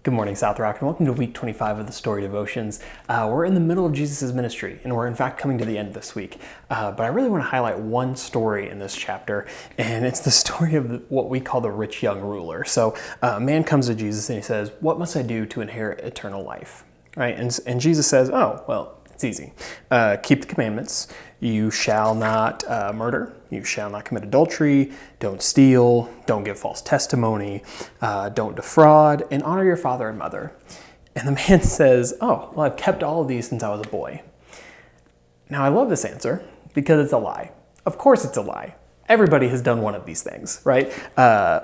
Good morning, South Rock, and welcome to week 25 of the Story Devotions. We're in the middle of Jesus' ministry, and we're in fact coming to the end this week. But I really want to highlight one story in this chapter, and it's the story of what we call the rich young ruler. So a man comes to Jesus and he says, "What must I do to inherit eternal life?" Right? And Jesus says, "Oh, well, it's easy. Keep the commandments. You shall not murder. You shall not commit adultery. Don't steal. Don't give false testimony. Don't defraud. And honor your father and mother." And the man says, "Oh, well, I've kept all of these since I was a boy." Now, I love this answer because it's a lie. Of course it's a lie. Everybody has done one of these things, right?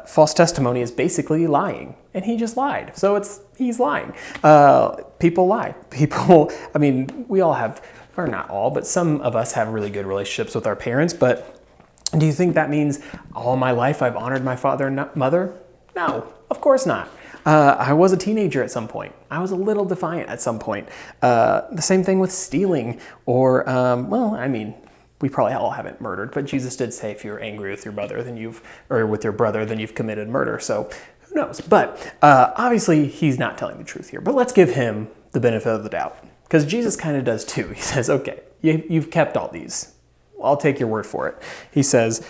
False testimony is basically lying, and he just lied. So he's lying. People lie. We all have, or not all, but some of us have really good relationships with our parents, but do you think that means all my life I've honored my father and mother? No, of course not. I was a teenager at some point. I was a little defiant at some point. The same thing with stealing or, we probably all haven't murdered, but Jesus did say if you're angry with your brother, with your brother, then you've committed murder. So who knows? But obviously he's not telling the truth here. But let's give him the benefit of the doubt, because Jesus kind of does too. He says, "Okay, you've kept all these. I'll take your word for it." He says,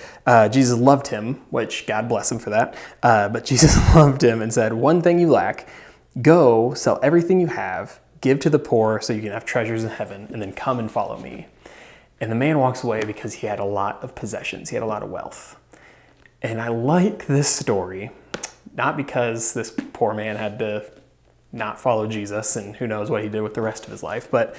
Jesus loved him, which God bless him for that. But Jesus loved him and said, "One thing you lack, go sell everything you have, give to the poor so you can have treasures in heaven, and then come and follow me." And the man walks away because he had a lot of possessions. He had a lot of wealth. And I like this story, not because this poor man had to not follow Jesus and who knows what he did with the rest of his life, but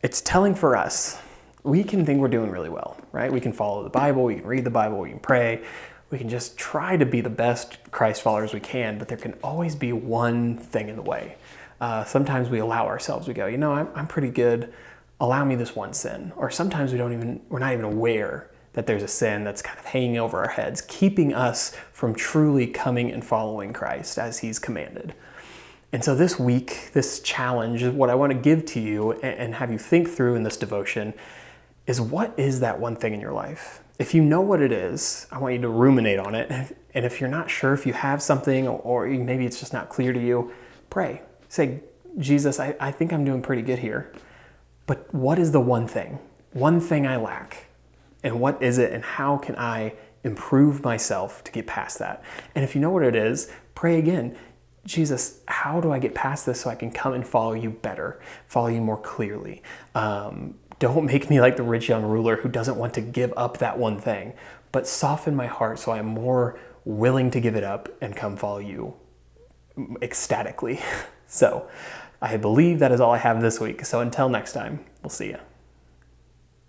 it's telling for us. We can think we're doing really well, right? We can follow the Bible, we can read the Bible, we can pray, we can just try to be the best Christ followers we can, but there can always be one thing in the way. Sometimes we allow ourselves, we go, I'm pretty good, allow me this one sin. Or sometimes we're not even aware that there's a sin that's kind of hanging over our heads, keeping us from truly coming and following Christ as he's commanded. And so this week, this challenge, what I want to give to you and have you think through in this devotion is, what is that one thing in your life? If you know what it is, I want you to ruminate on it. And if you're not sure if you have something or maybe it's just not clear to you, pray. Say, "Jesus, I think I'm doing pretty good here. But what is the one thing? One thing I lack. And what is it, and how can I improve myself to get past that?" And if you know what it is, pray again. "Jesus, how do I get past this so I can come and follow you better, follow you more clearly? Don't make me like the rich young ruler who doesn't want to give up that one thing, but soften my heart so I'm more willing to give it up and come follow you ecstatically." So I believe that is all I have this week. So until next time, we'll see you.